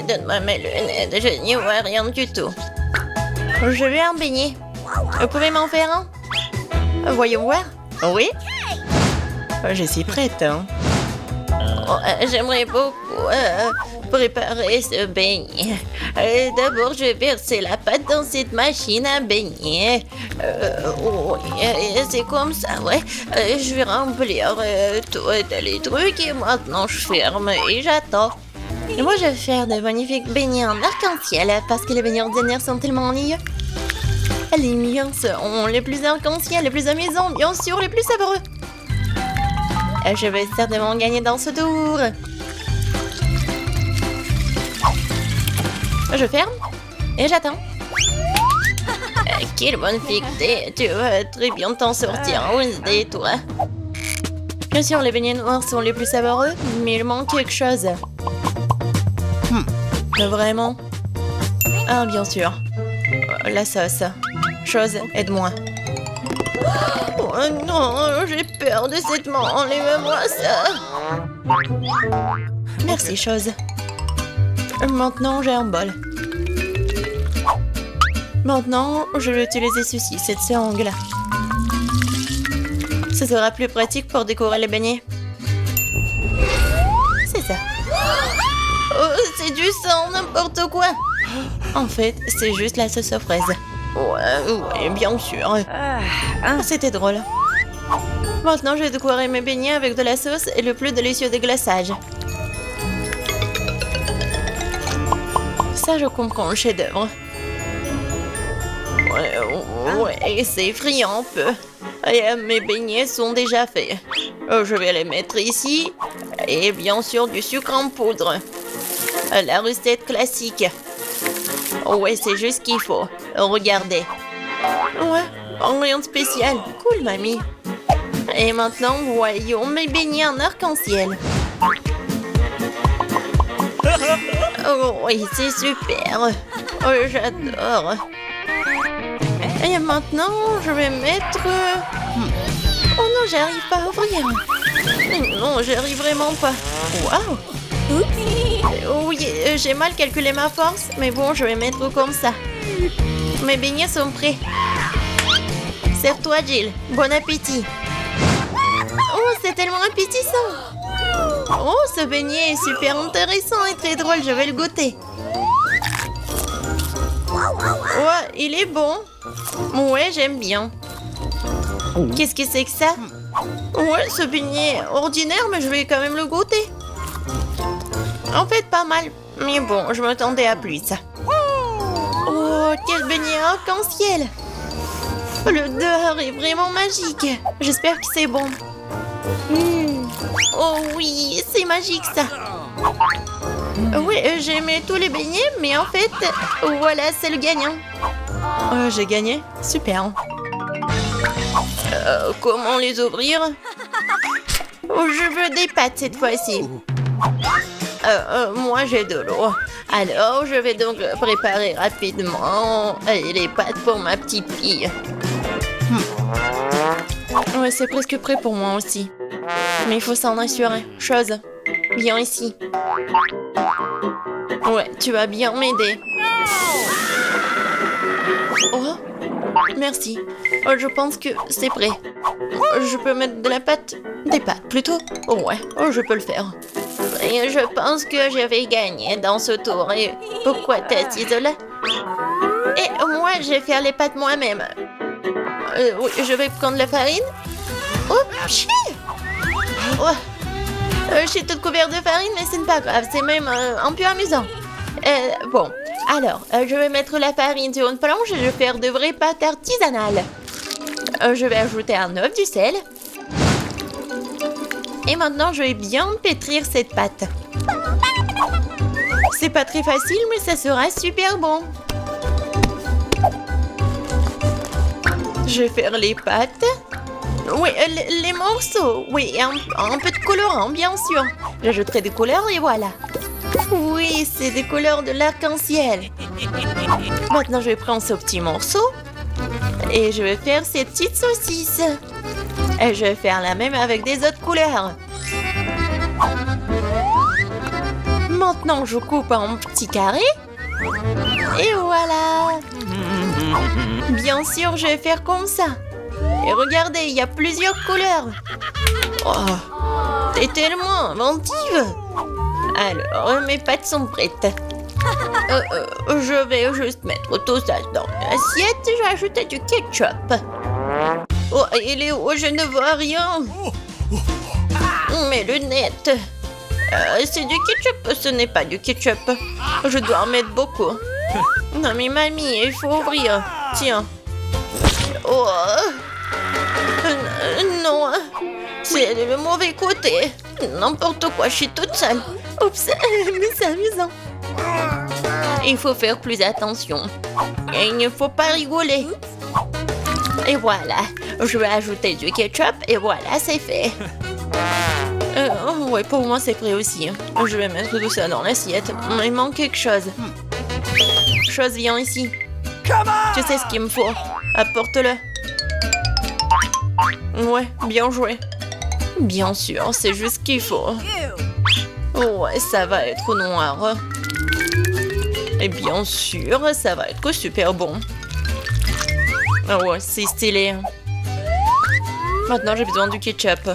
donne-moi mes lunettes, je n'y vois rien du tout. Je veux un beignet. Vous pouvez m'en faire un? Voyons voir. Oui? Je suis prête. Hein. J'aimerais beaucoup préparer ce beignet. D'abord, je vais verser la pâte dans cette machine à beignet. Oui, c'est comme ça, ouais. Je vais remplir tous les trucs et maintenant je ferme et j'attends. Et moi, je vais faire de magnifiques beignets en arc-en-ciel parce que les beignets ordinaires sont tellement ennuyeux. Les miens sont les plus arc-en-ciel, les plus amusants, bien sûr, les plus savoureux. Je vais certainement gagner dans ce tour. Je ferme et j'attends. Quelle bonne fille que t'es. Tu vas très bien t'en sortir, Wednesday, toi. Bien sûr, les beignets noirs sont les plus savoureux, mais il manque quelque chose. Vraiment? Ah, bien sûr. La sauce. Chose, aide-moi. Oh non, j'ai peur de cette main. Enlève-moi ça. Merci, chose. Maintenant, j'ai un bol. Maintenant, je vais utiliser ceci, cette sangle. Ce sera plus pratique pour décorer les beignets. C'est ça. Oh, c'est du sang, n'importe quoi. En fait, c'est juste la sauce aux fraises. Ouais, bien sûr. C'était drôle. Maintenant, je vais décorer mes beignets avec de la sauce et le plus délicieux des glaçages. Ça, je comprends le chef-d'œuvre. Ouais, c'est effrayant un peu. Et, mes beignets sont déjà faits. Je vais les mettre ici. Et bien sûr, du sucre en poudre. La recette classique. Ouais, c'est juste ce qu'il faut. Regardez. Ouais, rien de spécial. Cool, mamie. Et maintenant, voyons mes beignets en arc-en-ciel. Oh oui, c'est super. Oh, j'adore. Et maintenant, je vais mettre... Oh non, j'arrive pas à ouvrir. Non, j'arrive vraiment pas. Waouh. Oui, j'ai mal calculé ma force, mais bon, je vais mettre comme ça. Mes beignets sont prêts. Serre-toi, Jill. Bon appétit. Oh, c'est tellement appétissant. Oh, ce beignet est super intéressant et très drôle. Je vais le goûter. Ouais, il est bon. Ouais, j'aime bien. Qu'est-ce que c'est que ça? Ouais, ce beignet est ordinaire, mais je vais quand même le goûter. En fait, pas mal. Mais bon, je m'attendais à plus. Oh, quel beignet arc-en-ciel. L'odeur est vraiment magique. J'espère que c'est bon. Oh oui, c'est magique ça. Oui, j'ai aimé tous les beignets, mais en fait, voilà, c'est le gagnant. J'ai gagné? Super. Comment les ouvrir? Je veux des pâtes cette fois-ci. Moi, j'ai de l'eau. Alors, je vais donc préparer rapidement les pâtes pour ma petite fille. Ouais, c'est presque prêt pour moi aussi. Mais il faut s'en assurer. Chose, viens ici. Ouais, tu vas bien m'aider. Oh, merci. Je pense que c'est prêt. Je peux mettre de la pâte? Des pâtes, plutôt? Ouais, je peux le faire. Et je pense que je vais gagner dans ce tour. Et pourquoi t'es assise là? Et moi, je vais faire les pâtes moi-même. Oui, je vais prendre la farine. Oh, chi! Oh. Je suis toute couverte de farine, mais c'est pas grave. C'est même un peu amusant. Bon, alors, je vais mettre la farine sur une planche et je vais faire de vraies pâtes artisanales. Je vais ajouter un œuf, du sel. Et maintenant, je vais bien pétrir cette pâte. C'est pas très facile, mais ça sera super bon. Je vais faire les pâtes. Oui, les morceaux. Oui, un peu de colorant, bien sûr. J'ajouterai des couleurs et voilà. Oui, c'est des couleurs de l'arc-en-ciel. Maintenant, je vais prendre ce petit morceau. Et je vais faire ces petites saucisses. Et je vais faire la même avec des autres couleurs. Maintenant, je coupe en petits carrés. Et voilà. Bien sûr, je vais faire comme ça. Et regardez, il y a plusieurs couleurs. Oh, t'es tellement inventive. Alors, mes pâtes sont prêtes. Je vais juste mettre tout ça dans l'assiette. Je vais ajouter du ketchup. Oh, il est où? Je ne vois rien. Mes lunettes. C'est du ketchup, ce n'est pas du ketchup. Je dois en mettre beaucoup. Non mais mamie, il faut ouvrir. Tiens. Oh. Non. C'est le mauvais côté. N'importe quoi, je suis toute seule. Oups, mais c'est amusant. Il faut faire plus attention. Et il ne faut pas rigoler. Et voilà. Je vais ajouter du ketchup et voilà, c'est fait. Ouais, pour moi c'est prêt aussi. Je vais mettre tout ça dans l'assiette. Il manque quelque chose. Chose, viens ici. Tu sais ce qu'il me faut. Apporte-le. Ouais, bien joué. Bien sûr, c'est juste ce qu'il faut. Ouais, ça va être noir. Et bien sûr, ça va être super bon. Ouais, c'est stylé. Maintenant, j'ai besoin du ketchup.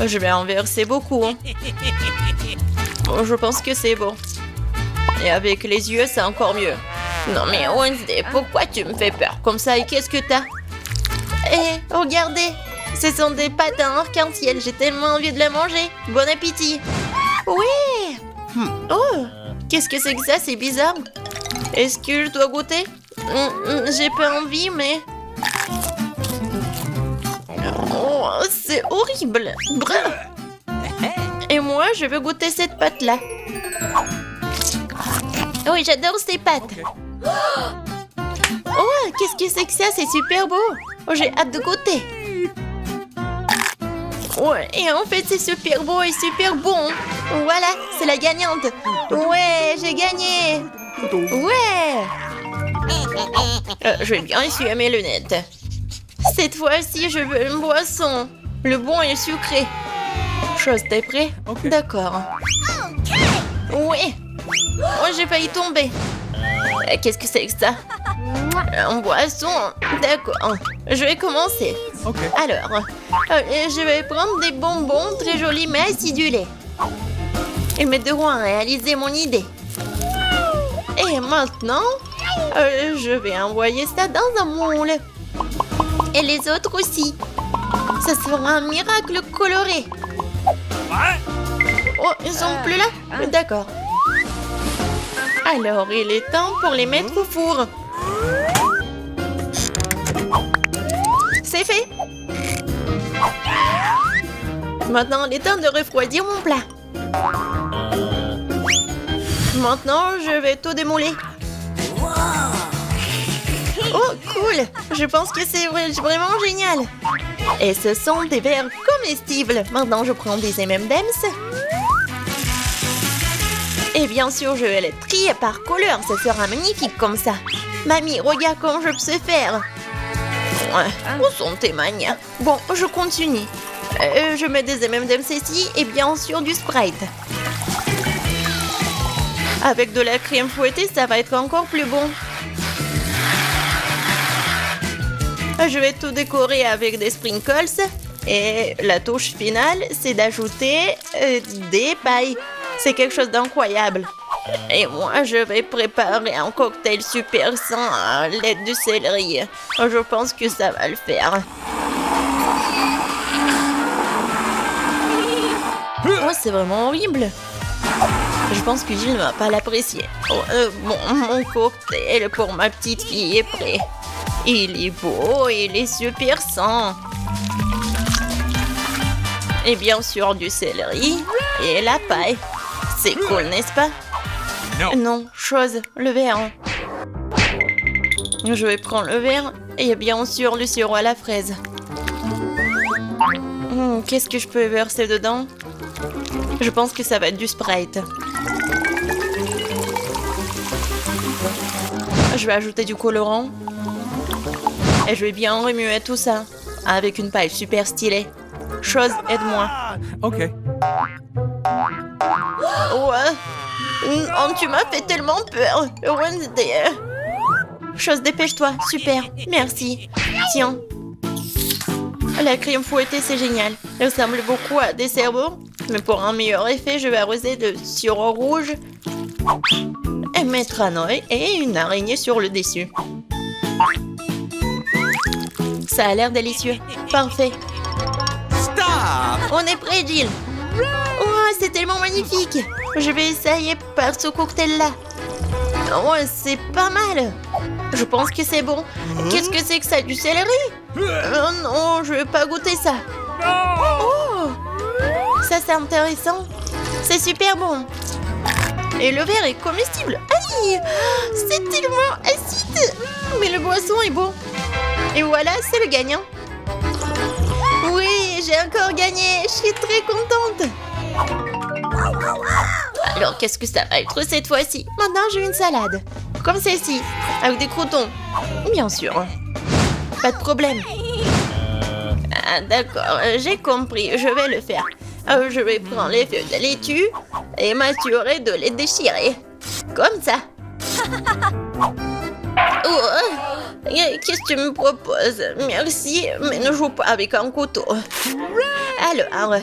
Je vais en verser beaucoup. Bon, je pense que c'est bon. Et avec les yeux, c'est encore mieux. Non mais Wednesday, pourquoi tu me fais peur comme ça et qu'est-ce que t'as? Eh, regardez, ce sont des pâtes en arc-en-ciel. J'ai tellement envie de les manger. Bon appétit. Oui. Oh, qu'est-ce que c'est que ça? C'est bizarre. Est-ce que je dois goûter? J'ai pas envie, mais... Oh, c'est horrible. Et moi, je veux goûter cette pâte-là. Oui, j'adore ces pâtes. Oh, qu'est-ce que c'est que ça? C'est super beau. Oh, j'ai hâte de goûter. Ouais, et en fait, c'est super beau et super bon. Voilà, c'est la gagnante. Ouais, j'ai gagné. Ouais. Je vais bien essuyer mes lunettes. Cette fois-ci, je veux une boisson. Le bon et sucré. Chose, t'es prêt? D'accord. Oui. Oh, j'ai failli tomber. Qu'est-ce que c'est que ça? Une boisson. D'accord. Je vais commencer. Alors, je vais prendre des bonbons très jolis mais acidulés. Ils m'aideront à réaliser mon idée. Et maintenant, je vais envoyer ça dans un moule. Et les autres aussi. Ça sera un miracle coloré. Oh, ils sont plus là? D'accord. Alors, il est temps pour les mettre au four. C'est fait. Maintenant, il est temps de refroidir mon plat. Maintenant, je vais tout démouler. Oh, cool! Je pense que c'est vraiment génial. Et ce sont des verres comestibles. Maintenant, je prends des M&M's. Et bien sûr, je vais les trier par couleur. Ça sera magnifique comme ça. Mamie, regarde comment je sais faire. Où sont tes manières? Bon, je continue. Je mets des M&M's ici et bien sûr du Sprite. Avec de la crème fouettée, ça va être encore plus bon. Je vais tout décorer avec des sprinkles. Et la touche finale, c'est d'ajouter des pailles. C'est quelque chose d'incroyable. Et moi, je vais préparer un cocktail super sain à l'aide du céleri. Je pense que ça va le faire. Oh, c'est vraiment horrible. Je pense que Gilles ne va pas l'apprécier. Oh, bon, mon cocktail pour ma petite fille est prêt. Il est beau, il est super sain. Et bien sûr du céleri et la paille. C'est cool, n'est-ce pas? Non, chose, le verre. Je vais prendre le verre et bien sûr le sirop à la fraise. Qu'est-ce que je peux verser dedans? Je pense que ça va être du Sprite. Je vais ajouter du colorant. Et je vais bien remuer tout ça avec une paille super stylée. Chose, aide-moi. Ok. Ouais. Non, tu m'as fait tellement peur. Wednesday. Chose, dépêche-toi. Super. Merci. Tiens. La crème fouettée, c'est génial. Elle ressemble beaucoup à des cerveaux. Mais pour un meilleur effet, je vais arroser de sirop rouge et mettre un œil et une araignée sur le dessus. Ça a l'air délicieux. Parfait. Stop! On est prêt, Jill. Oh, c'est tellement magnifique. Je vais essayer par ce cocktail-là. Oh, c'est pas mal. Je pense que c'est bon. Qu'est-ce que c'est que ça? Du céleri? Oh non, je vais pas goûter ça. Oh, ça c'est intéressant. C'est super bon. Et le verre est comestible. Aïe, c'est tellement acide. Mais le boisson est bon. Et voilà, c'est le gagnant. Oui, j'ai encore gagné. Je suis très contente. Alors, qu'est-ce que ça va être cette fois-ci? Maintenant, j'ai une salade. Comme celle-ci, avec des croutons. Bien sûr. Pas de problème. Ah, d'accord, j'ai compris. Je vais le faire. Je vais prendre les feuilles de laitue et m'assurer de les déchirer. Comme ça. Oh, qu'est-ce que tu me proposes? Merci, mais ne joue pas avec un couteau. Alors,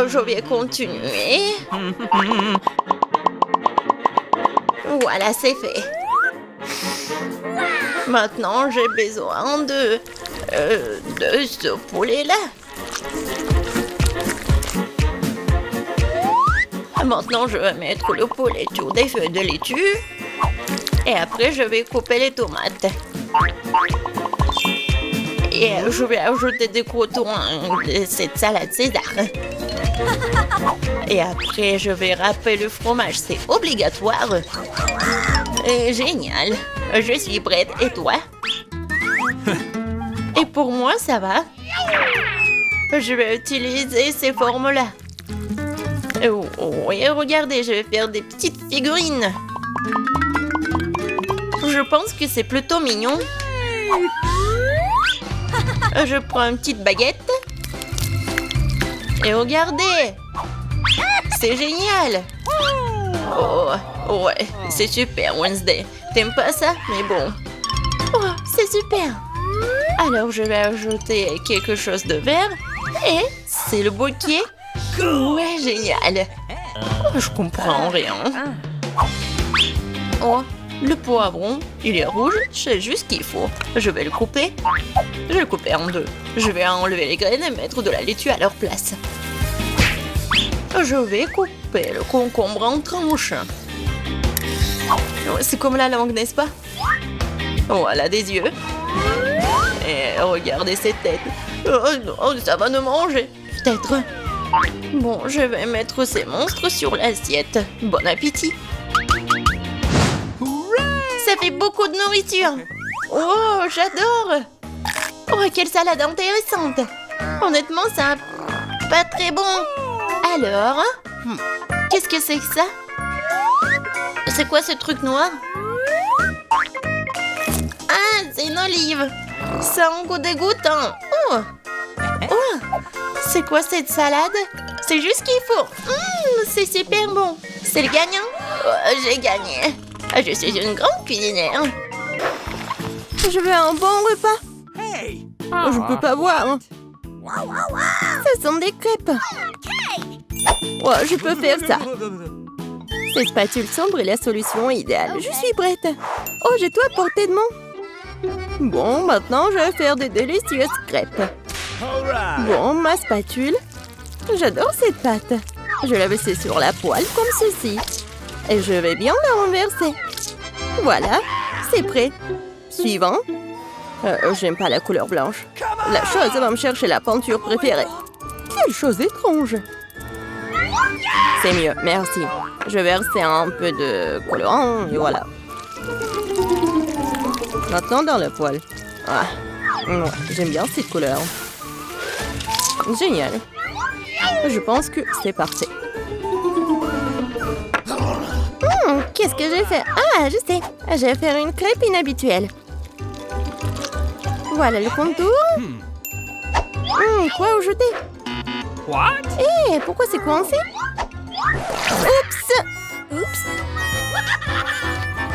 je vais continuer. Voilà, c'est fait. Maintenant, j'ai besoin de ce poulet-là. Maintenant, je vais mettre le poulet sur des feuilles de laitue. Et après, je vais couper les tomates. Et je vais ajouter des croutons de cette salade César. Et après, je vais râper le fromage. C'est obligatoire. Génial. Je suis prête. Et toi? Et pour moi, ça va. Je vais utiliser ces formes-là. Oui, regardez, je vais faire des petites figurines. Je pense que c'est plutôt mignon. Je prends une petite baguette. Et regardez. C'est génial. Oh, ouais, c'est super, Wednesday. T'aimes pas ça? Mais bon. Oh, c'est super. Alors, je vais ajouter quelque chose de vert. Et c'est le bouquet. Ouais, génial. Oh, je comprends rien. Oh, le poivron, il est rouge, c'est juste ce qu'il faut. Je vais le couper. Je vais le couper en deux. Je vais enlever les graines et mettre de la laitue à leur place. Je vais couper le concombre en tranches. C'est comme la langue, n'est-ce pas? Voilà des yeux. Et regardez cette tête. Oh non, ça va nous manger. Peut-être. Bon, je vais mettre ces monstres sur l'assiette. Bon appétit. Ça fait beaucoup de nourriture. Oh, j'adore. Oh, quelle salade intéressante. Honnêtement, ça pas très bon. Alors, qu'est-ce que c'est que ça? C'est quoi ce truc noir? Ah, c'est une olive. Ça a un goût dégoûtant. Oh, oh, c'est quoi cette salade? C'est juste ce qu'il faut. C'est super bon. C'est le gagnant. Oh, j'ai gagné. Je suis une grande cuisinière. Je veux un bon repas. Je ne peux pas boire. Ce sont des crêpes. Oh, je peux faire ça. Ces spatules sombres est la solution idéale. Je suis prête. Oh, j'ai tout à portée de main. Bon, maintenant, je vais faire des délicieuses crêpes. Bon, ma spatule. J'adore cette pâte. Je la laisse sur la poêle comme ceci. Et je vais bien la renverser. Voilà, c'est prêt. Suivant. J'aime pas la couleur blanche. La chose va me chercher la peinture préférée. Quelle chose étrange. C'est mieux, merci. Je vais verser un peu de colorant et voilà. Maintenant dans la poêle. Ah, ouais, j'aime bien cette couleur. Génial. Je pense que c'est parfait. Qu'est-ce que j'ai fait? Ah, je sais. Je vais faire une crêpe inhabituelle. Voilà le contour. Quoi ajouter? What? Pourquoi c'est coincé? Oups.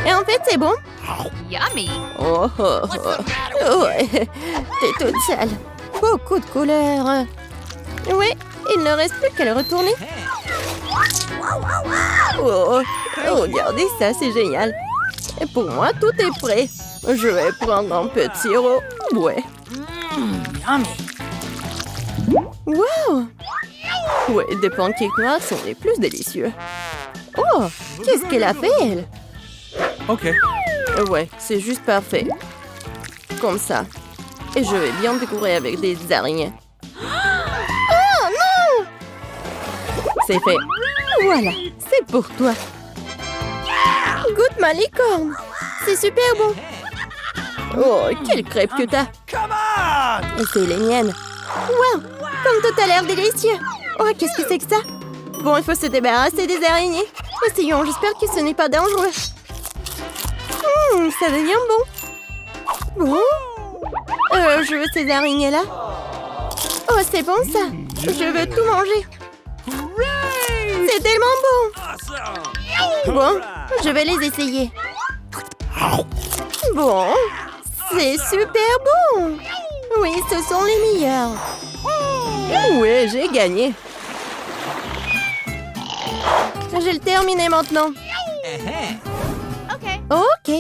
Et en fait, c'est bon. Yummy. Oh, oh, oh. Ouais, t'es toute sale. Beaucoup de couleurs. Oui, il ne reste plus qu'à le retourner. Oh, regardez ça, c'est génial. Et pour moi, tout est prêt. Je vais prendre un peu de sirop. Ouais. Yummy. Wow! Ouais, des pancakes noirs sont les plus délicieux. Oh, qu'est-ce qu'elle a fait, elle? Okay. Ouais, c'est juste parfait. Comme ça. Et je vais bien décorer avec des araignées. Oh non! C'est fait. Voilà, c'est pour toi. Goûte ma licorne. C'est super bon. Oh, quelle crêpe que t'as. Come on! Et c'est les miennes. Wow, comme tout a l'air délicieux. Oh, qu'est-ce que c'est que ça? Bon, il faut se débarrasser des araignées. Essayons, j'espère que ce n'est pas dangereux. Ça devient bon. Bon. Je veux ces araignées-là. Oh, c'est bon ça. Je veux tout manger. C'est tellement bon. Awesome! Bon, je vais les essayer. Bon, c'est super bon. Oui, ce sont les meilleurs. Oui, j'ai gagné. Je vais le terminer maintenant. Ok.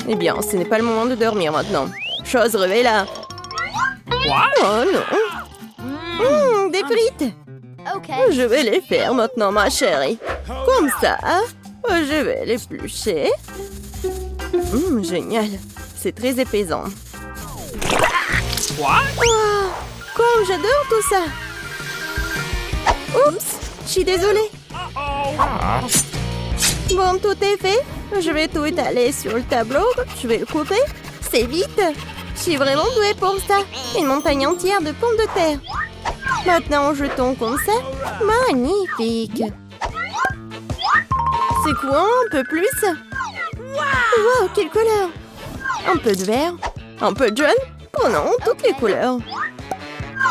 Eh bien, ce n'est pas le moment de dormir maintenant. Chose révéla. Oh non. Des frites. Okay. Je vais les faire maintenant, ma chérie. Comme ça, je vais l'éplucher. Génial. C'est très épaisant. What? Oh, comme j'adore tout ça. Oups, je suis désolée. Bon, tout est fait. Je vais tout étaler sur le tableau. Je vais le couper. C'est vite. Je suis vraiment douée pour ça. Une montagne entière de pommes de terre. Maintenant, jetons comme ça. Magnifique. C'est quoi un peu plus? Wow, quelle couleur! Un peu de vert, un peu de jaune. Prenons toutes les couleurs.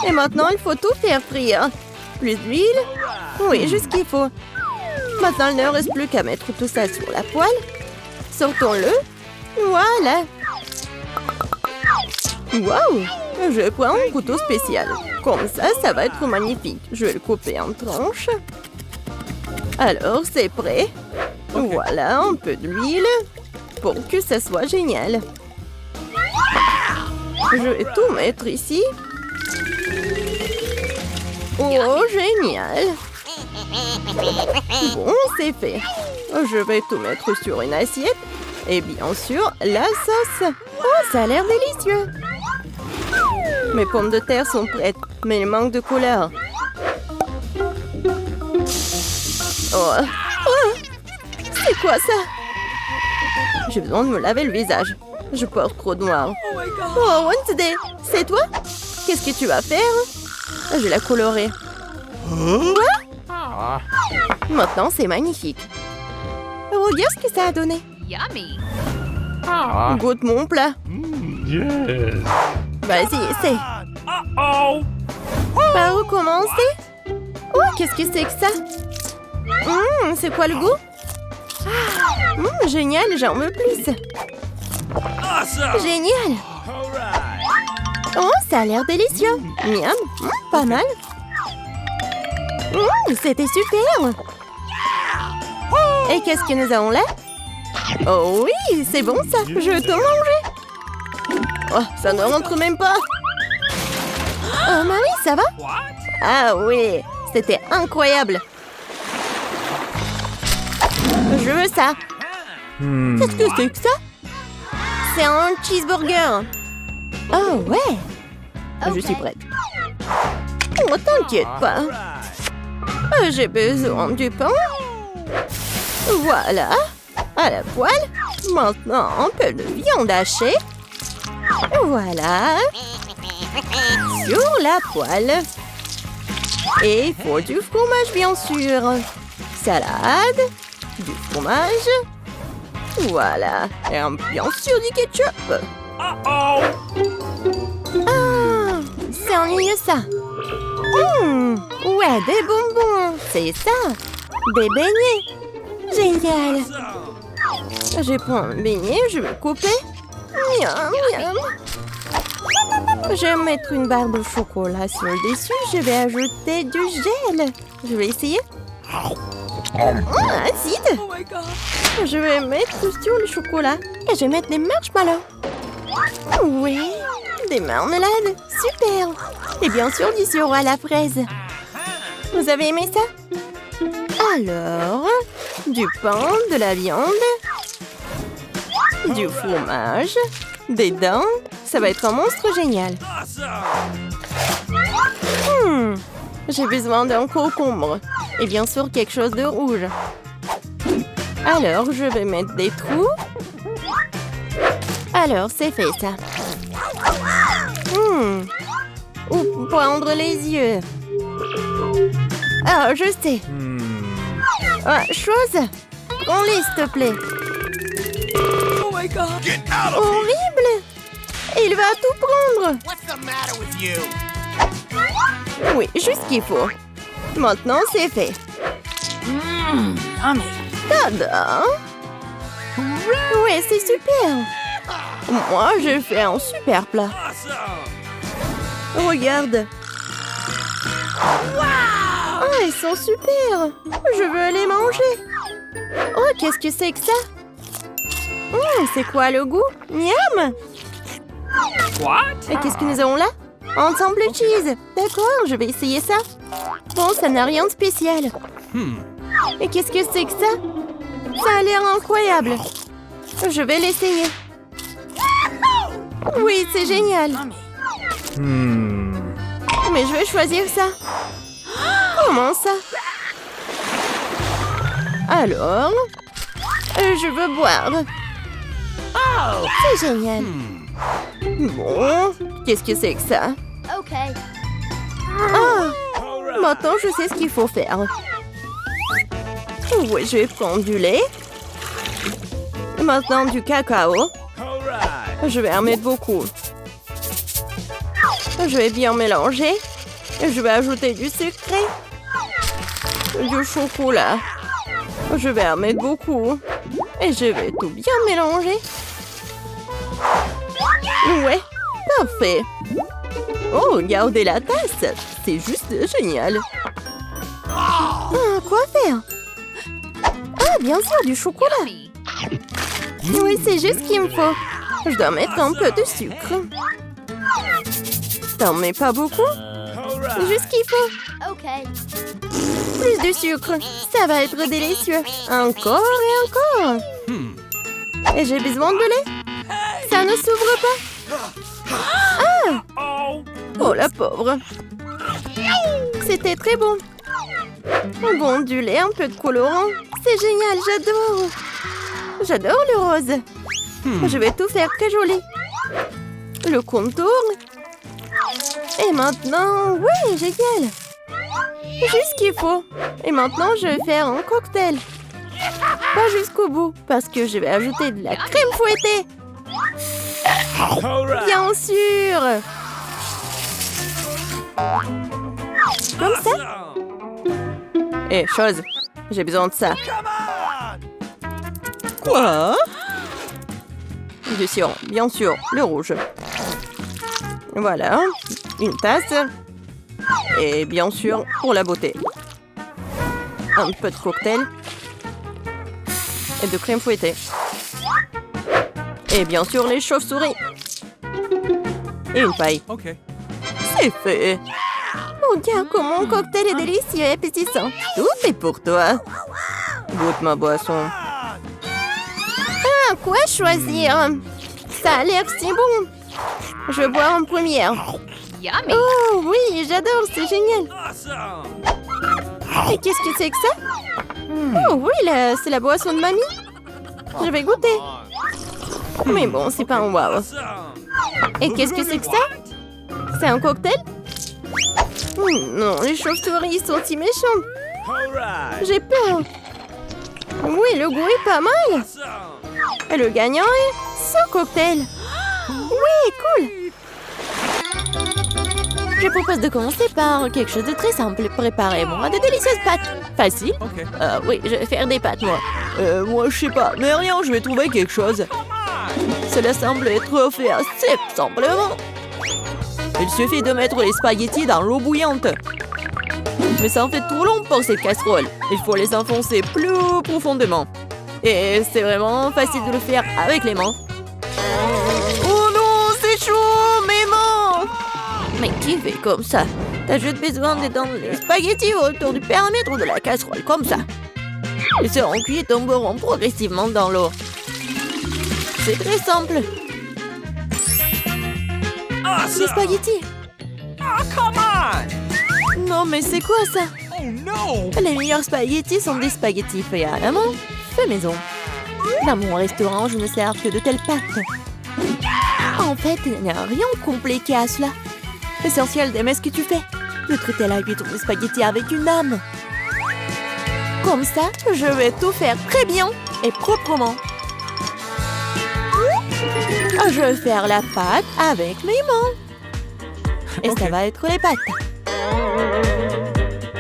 Et maintenant, il faut tout faire frire. Plus d'huile. Oui, juste ce qu'il faut. Maintenant, il ne reste plus qu'à mettre tout ça sur la poêle. Sortons-le. Voilà. Waouh! Je prends un couteau spécial. Comme ça va être magnifique. Je vais le couper en tranches. Alors, c'est prêt. Voilà, un peu d'huile pour que ça soit génial. Je vais tout mettre ici. Oh, génial! Bon, c'est fait. Je vais tout mettre sur une assiette. Et bien sûr, la sauce. Oh, ça a l'air délicieux. Mes pommes de terre sont prêtes, mais il manque de couleur. Oh. C'est quoi ça? J'ai besoin de me laver le visage. Je porte trop de noir. Oh, Wednesday, c'est toi? Qu'est-ce que tu vas faire? Je vais la colorer. Quoi? Maintenant, c'est magnifique. Regarde ce que ça a donné. Yummy. Goûte mon plat. Yes. Vas-y, essaie. Uh-oh. Par où commencer? Oh, qu'est-ce que c'est que ça? C'est quoi le goût? Génial, j'en veux plus. Awesome. Génial. All right. Oh, ça a l'air délicieux. Miam, pas mal. C'était super. Et qu'est-ce que nous avons là? Oh oui, c'est bon ça. Je veux tout manger. Oh, ça ne rentre même pas. Oh, Marie, ça va? What? Ah oui, c'était incroyable. Je veux ça. Qu'est-ce que c'est que ça? C'est un cheeseburger. Oh ouais. Je suis prête. Oh, t'inquiète pas. J'ai besoin du pain. Voilà. À la poêle. Maintenant, un peu de viande hachée. Voilà. Sur la poêle. Et il faut du fromage, bien sûr. Salade. Du fromage. Voilà. Et bien sûr du ketchup. Uh-oh. Ah, c'est ennuyeux ça. Ouais, des bonbons. C'est ça. Des beignets. Génial. Je prends un beignet, je vais couper. Miam, miam. Je vais mettre une barre de chocolat sur le dessus. Je vais ajouter du gel. Je vais essayer. Acide. Je vais mettre sur le chocolat. Et je vais mettre des marshmallows. Oui, des marmelades. Super. Et bien sûr, du sirop à la fraise. Vous avez aimé ça? Alors, du pain, de la viande, du fromage, des dents. Ça va être un monstre génial. J'ai besoin d'un concombre. Et bien sûr, quelque chose de rouge. Alors, je vais mettre des trous. Alors, c'est fait, ça. Où prendre les yeux? Ah, je sais. Ah, chose. Prends-les, s'il te plaît. Oh my god! Get out of Horrible! Il va tout prendre. What's the matter with you? Oui, juste ce qu'il faut. Maintenant, c'est fait. Yummy. Tada! Ouais, c'est super. Moi, j'ai fait un super plat. Awesome! Regarde. Ah, ils sont super. Je veux les manger. Oh, qu'est-ce que c'est que ça? C'est quoi le goût? Miam! What? Et qu'est-ce que nous avons là? Ensemble cheese. D'accord, je vais essayer ça. Bon, ça n'a rien de spécial. Et qu'est-ce que c'est que ça? Ça a l'air incroyable. Je vais l'essayer. Oui, c'est génial. Mais je vais choisir ça. Comment ça? Alors, je veux boire. C'est génial. Bon, qu'est-ce que c'est que ça? Okay. Ah, maintenant je sais ce qu'il faut faire. Oui, je vais prendre du lait. Maintenant du cacao. Alright! Je vais en mettre beaucoup. Je vais bien mélanger. Je vais ajouter du sucré. Du chocolat. Je vais en mettre beaucoup. Et je vais tout bien mélanger. Ouais, parfait. Oh, regardez la tasse. C'est juste génial. Ah, quoi faire? Ah, bien sûr, du chocolat. Yummy. Oui, c'est juste ce qu'il me faut. Je dois mettre un peu de sucre. T'en mets pas beaucoup? Juste ce qu'il faut. Okay. Plus de sucre. Ça va être délicieux. Encore et encore. Et j'ai besoin de lait. Ça ne s'ouvre pas. Oh! Oh, la pauvre. C'était très bon. Bon, du lait, un peu de colorant. C'est génial, j'adore. J'adore le rose. Je vais tout faire très joli. Le contour. Et maintenant, oui, génial. Juste ce qu'il faut. Et maintenant, je vais faire un cocktail. Pas jusqu'au bout, parce que je vais ajouter de la crème fouettée. Alright! Bien sûr. Comme ça. Awesome! Eh, chose, j'ai besoin de ça. Come on! Quoi? Du sirop, bien sûr, le rouge. Voilà, une tasse. Et bien sûr, pour la beauté, un peu de cocktail. Et de crème fouettée. Et bien sûr, les chauves-souris. Et une paille. Okay. C'est fait. Regarde comment mon cocktail est délicieux et appétissant. Tout est pour toi. Goûte ma boisson. Ah, quoi choisir? Ça a l'air si bon. Je vais boire en première. Yummy. Oh oui, j'adore, c'est génial. Awesome! Et qu'est-ce que c'est que ça? Oh oui, c'est la boisson de mamie. Je vais goûter. Mais bon, c'est pas un wow. Awesome! Et qu'est-ce que c'est que ça? C'est un cocktail? Non, les chauves-souris sont si méchantes. Alright! J'ai peur. Oui, le goût est pas mal. Awesome! Et le gagnant est ce cocktail. Oui, cool. Je propose de commencer par quelque chose de très simple. Préparez-moi de délicieuses pâtes. Facile? Okay. Oui, je vais faire des pâtes, moi. Moi, je sais pas. Mais rien, je vais trouver quelque chose. Cela semble être fait assez simplement. Il suffit de mettre les spaghettis dans l'eau bouillante. Mais ça en fait trop long pour cette casserole. Il faut les enfoncer plus profondément. Et c'est vraiment facile de le faire avec les mains. Oh non, c'est chaud, mes mains! Mais qui fait comme ça? T'as juste besoin d'étendre les spaghettis autour du périmètre de la casserole, comme ça. Ils seront cuits et tomberont progressivement dans l'eau. C'est très simple. Les spaghettis. Oh, come on! Non, mais c'est quoi ça? Oh no! Les meilleurs spaghettis sont des spaghettis faits à la main, faits maison. Dans mon restaurant, je ne sers que de telles pâtes. En fait, il n'y a rien de compliqué à cela. L'essentiel d'aimer ce que tu fais. De traiter la cuisson des spaghettis avec une âme. Comme ça, je vais tout faire très bien et proprement. Je vais faire la pâte avec mes mains. Et ça va être les pâtes.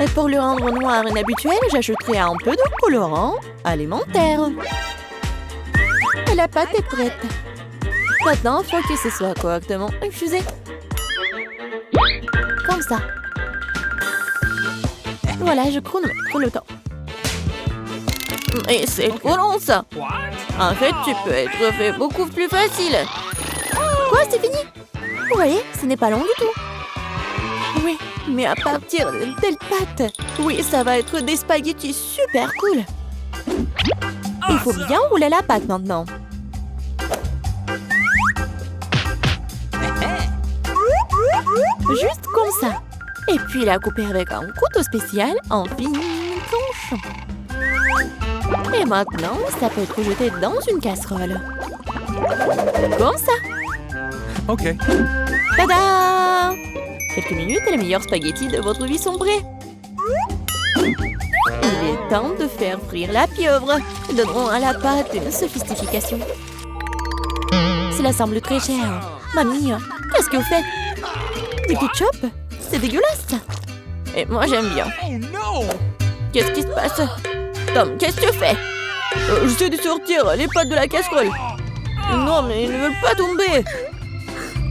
Et pour le rendre noir inhabituel, j'ajouterai un peu de colorant alimentaire. Et la pâte est prête. Maintenant, il faut que ce soit correctement infusé. Comme ça. Voilà, je chronomètre le temps. Mais c'est trop long, ça. What? En fait, tu peux être fait beaucoup plus facile. Quoi, c'est fini? Vous voyez, ce n'est pas long du tout. Oui, mais à partir de telle pâte, oui, ça va être des spaghettis super cool. Il faut bien rouler la pâte maintenant. Juste comme ça. Et puis la couper avec un couteau spécial en fines tranches. Et maintenant, ça peut être jeté dans une casserole. Comme ça. OK. Tada! Quelques minutes et les meilleurs spaghettis de votre vie sont prêts. Il est temps de faire frire la pieuvre. Donnerons à la pâte une sophistication. Cela semble très cher. Mamie, qu'est-ce que vous faites? Du ketchup? C'est dégueulasse. Et moi, j'aime bien. Oh no! Qu'est-ce qui se passe? Tom, qu'est-ce que tu fais? J'essaie de sortir les pâtes de la casserole. Non, mais ils ne veulent pas tomber.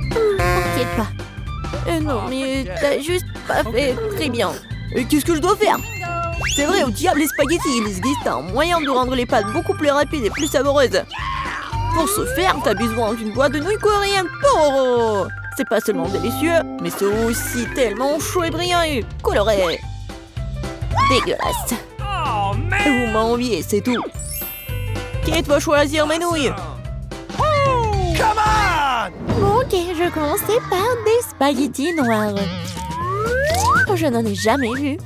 T'inquiète pas. Non, mais t'as juste pas fait très bien. Et qu'est-ce que je dois faire? C'est vrai, au diable les spaghettis, il existe un moyen de rendre les pâtes beaucoup plus rapides et plus savoureuses. Pour ce faire, t'as besoin d'une boîte de nouilles coréennes Poro. C'est pas seulement délicieux, mais c'est aussi tellement chaud et brillant et coloré. Dégueulasse. Oh man! Vous m'enviez, c'est tout. Qui va choisir mes nouilles? Come on! Bon, ok, je vais commencer par des spaghettis noirs. Je n'en ai jamais vu.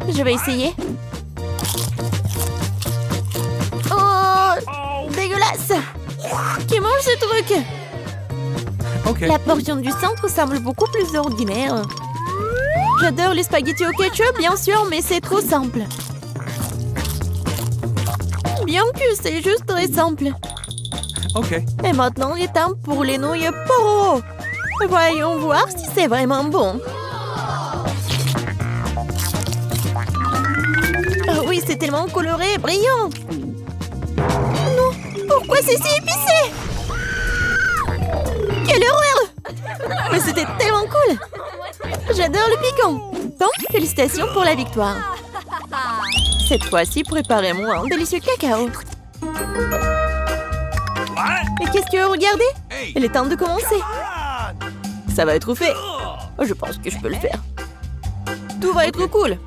Je vais essayer. Oh, dégueulasse! Qui mange ce truc? OK. La portion du centre semble beaucoup plus ordinaire. J'adore les spaghettis au ketchup, bien sûr, mais c'est trop simple. Bien que c'est juste très simple. OK. Et maintenant, il est temps pour les nouilles Poro. Voyons voir si c'est vraiment bon. Oh oui, c'est tellement coloré et brillant. Non, pourquoi c'est si épicé? Quelle horreur! Mais c'était tellement cool. J'adore le piquant. Bon, félicitations pour la victoire. Cette fois-ci, préparez-moi un délicieux cacao. What? Et qu'est-ce que vous regardez? Hey! Il est temps de commencer. Come on! Ça va être fait. Je pense que je peux le faire. Tout va être cool.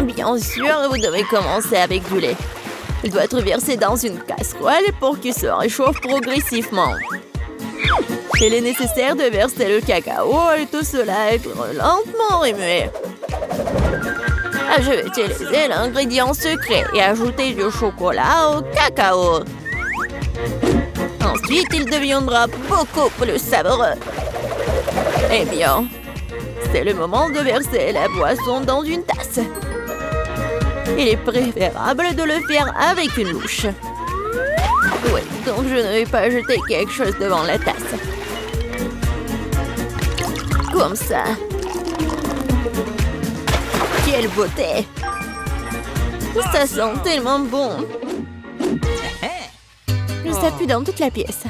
Bien sûr, vous devez commencer avec du lait. Il doit être versé dans une casserole pour qu'il se réchauffe progressivement. Il est nécessaire de verser le cacao et tout cela être lentement remué. Je vais utiliser l'ingrédient secret et ajouter du chocolat au cacao. Ensuite, il deviendra beaucoup plus savoureux. Eh bien, c'est le moment de verser la boisson dans une tasse. Il est préférable de le faire avec une louche. Oui, donc je ne vais pas jeter quelque chose devant la tasse. comme ça. Quelle beauté! Ça sent tellement bon. Ça pue dans toute la pièce.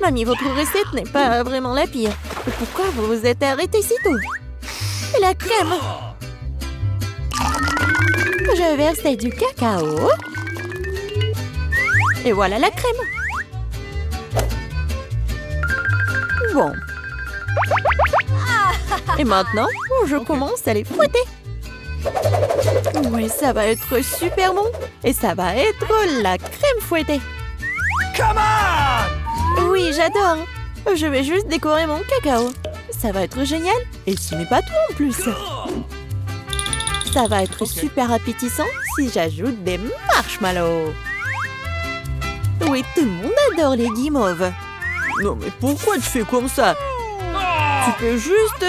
Mamie, votre recette n'est pas vraiment la pire. Pourquoi vous vous êtes arrêtée si tôt? Et la crème? Je verse du cacao. Et voilà la crème. Bon. Et maintenant, je commence à les fouetter. Oui, ça va être super bon. Et ça va être la crème fouettée. Come on! Oui, j'adore. Je vais juste décorer mon cacao. Ça va être génial. Et ce n'est pas tout en plus. Ça va être super appétissant si j'ajoute des marshmallows. Oui, tout le monde adore les guimauves. Non, mais pourquoi tu fais comme ça? Tu peux juste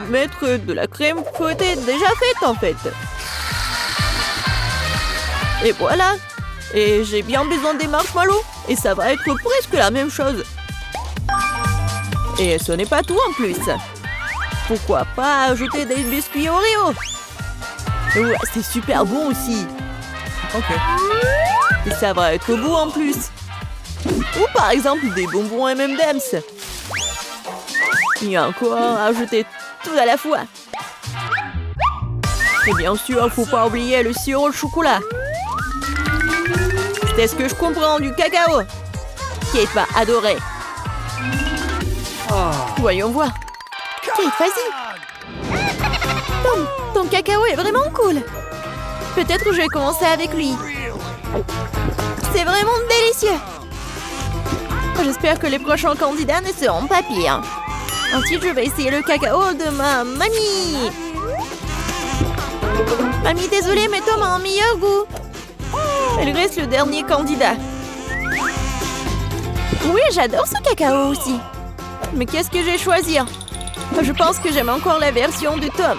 mettre de la crème fouettée déjà faite en fait. Et voilà. Et j'ai bien besoin des marshmallows. Et ça va être presque la même chose. Et ce n'est pas tout en plus. Pourquoi pas ajouter des biscuits Oreo? Ouais, c'est super bon aussi. Ok. Et ça va être beau en plus. Ou par exemple des bonbons M&M's. Et encore ajouter tout à la fois. Et bien sûr, faut pas oublier le sirop de chocolat. C'est ce que je comprends du cacao. Kate va adorer. Voyons voir. Kate, vas-y. Ton cacao est vraiment cool. Peut-être que je vais commencer avec lui. C'est vraiment délicieux. J'espère que les prochains candidats ne seront pas pires. Ensuite, je vais essayer le cacao de ma mamie. Mamie, désolée, mais Tom a un meilleur goût. Elle reste le dernier candidat. Oui, j'adore ce cacao aussi. Mais qu'est-ce que je vais choisir? Je pense que j'aime encore la version de Tom.